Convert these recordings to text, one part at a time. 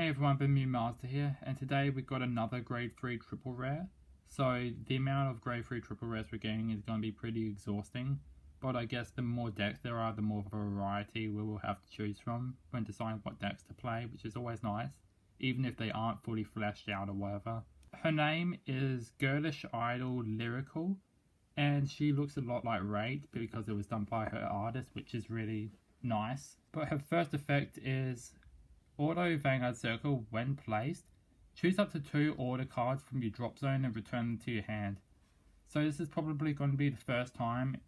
Hey everyone, Bermuda Master here, and today we've got another grade 3 triple rare. So the amount of grade 3 triple rares we're getting is going to be pretty exhausting, but I guess the more decks there are, the more variety we will have to choose from when deciding what decks to play, which is always nice, even if they aren't fully fleshed out or whatever. Her name is Girlish Lyricle, and she looks a lot like Raid because it was done by her artist, which is really nice. But her first effect is Auto Vanguard Circle. When placed, choose up to 2 order cards from your drop zone and return them to your hand. So this is probably going to be the first time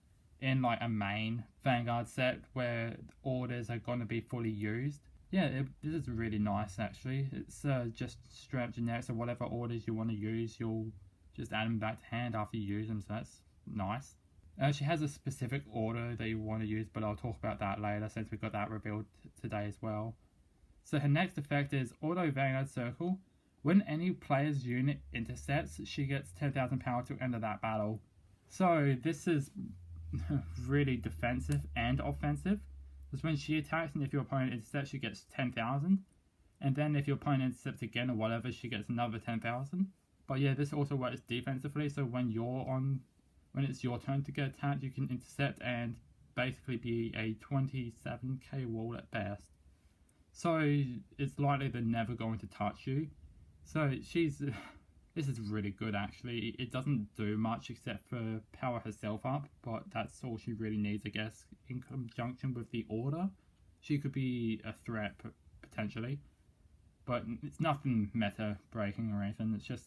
in like a main Vanguard set where orders are going to be fully used. Yeah, this is really nice actually. It's just straight up generic, so whatever orders you want to use, you'll just add them back to hand after you use them, so that's nice. She has a specific order that you want to use, but I'll talk about that later since we got that revealed today as well. So her next effect is Auto Vanguard Circle. When any player's unit intercepts, she gets 10,000 power to enter that battle. So this is really defensive and offensive. Because when she attacks and if your opponent intercepts, she gets 10,000. And then if your opponent intercepts again or whatever, she gets another 10,000. But yeah, this also works defensively. So when it's your turn to get attacked, you can intercept and basically be a 27k wall at best. So it's likely they're never going to touch you. So this is really good actually. It doesn't do much except for power herself up, but that's all she really needs, I guess, in conjunction with the order. She could be a threat potentially, but it's nothing meta breaking or anything. It's just,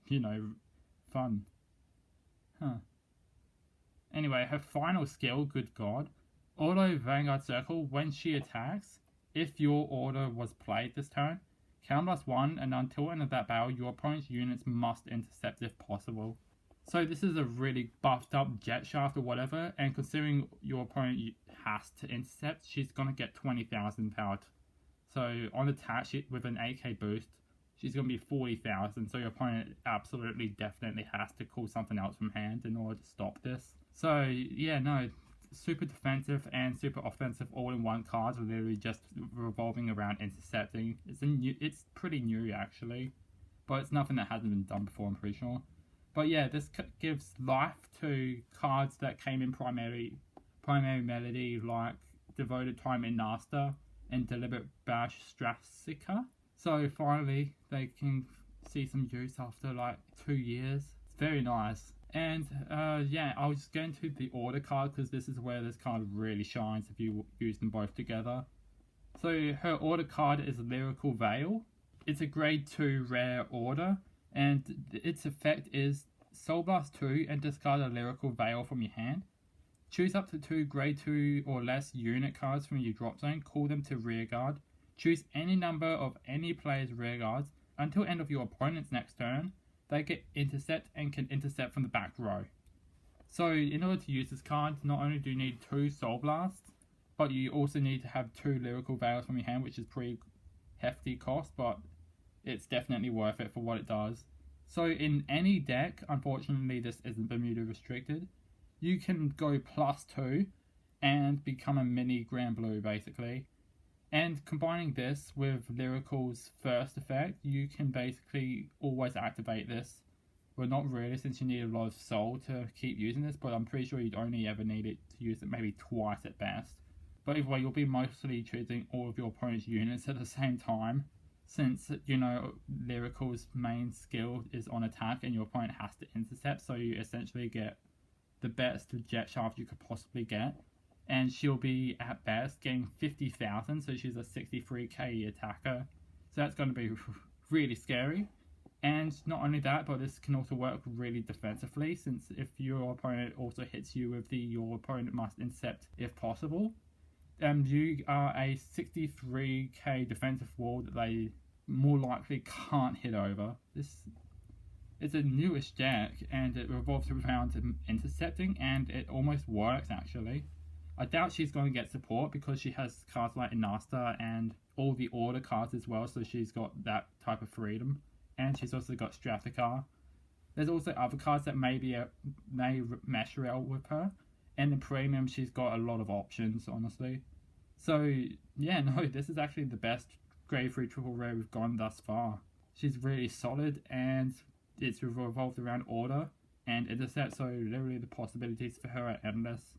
you know, fun. Anyway, her final skill, good god, Auto Vanguard Circle. When she attacks, if your order was played this turn, count +1, and until end of that battle, your opponent's units must intercept if possible. So this is a really buffed up jet shaft or whatever, and considering your opponent has to intercept, she's going to get 20,000 power. So on attack with an 8k boost, she's going to be 40,000, so your opponent absolutely definitely has to call something else from hand in order to stop this. So yeah, no, super defensive and super offensive all-in-one cards are literally just revolving around intercepting. It's pretty new actually, but it's nothing that hasn't been done before, I'm pretty sure. But yeah, this gives life to cards that came in primary melody, like Devoted Time in Nasta and Deliberate Bash Strasica. So finally they can see some use after like 2 years. It's very nice. And yeah, I'll just get into the order card because this is where this card really shines if you use them both together. So her order card is Lyrical Veil. It's a grade 2 rare order, and its effect is Soul Blast 2 and discard a Lyrical Veil from your hand. Choose up to 2 grade 2 or less unit cards from your drop zone, call them to rearguard. Choose any number of any player's rearguards until end of your opponent's next turn. They get intercept and can intercept from the back row. So in order to use this card, not only do you need 2 Soul Blasts, but you also need to have 2 Lyrical Veils from your hand, which is pretty hefty cost, but it's definitely worth it for what it does. So in any deck, unfortunately this isn't Bermuda restricted, you can go +2 and become a mini Grand Blue basically. And combining this with Lyricle's first effect, you can basically always activate this. Well, not really, since you need a lot of soul to keep using this, but I'm pretty sure you'd only ever need it to use it maybe twice at best. But either way, you'll be mostly choosing all of your opponent's units at the same time, since, you know, Lyricle's main skill is on attack and your opponent has to intercept, so you essentially get the best jet shaft you could possibly get. And she'll be at best getting 50,000, so she's a 63k attacker. So that's going to be really scary. And not only that, but this can also work really defensively, since if your opponent also hits you with your opponent must intercept if possible, you are a 63k defensive wall that they more likely can't hit over. This is a newish deck, and it revolves around intercepting, and it almost works actually. I doubt she's going to get support because she has cards like Nasta and all the order cards as well, so she's got that type of freedom. And she's also got Strasica. There's also other cards that may mesh well with her. And in premium, she's got a lot of options, honestly. So, yeah, no, this is actually the best grade 3 triple rare we've gone thus far. She's really solid, and it's revolved around Order and Intercept, so literally the possibilities for her are endless.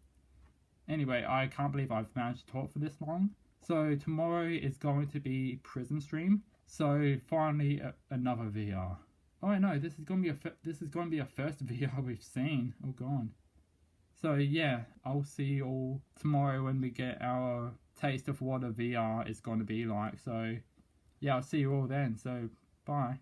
Anyway, I can't believe I've managed to talk for this long. So tomorrow is going to be Prism stream. So finally another VR. Oh no, this is going to be a first VR we've seen. Oh god. So yeah, I'll see you all tomorrow when we get our taste of what a VR is going to be like. So yeah, I'll see you all then. So bye.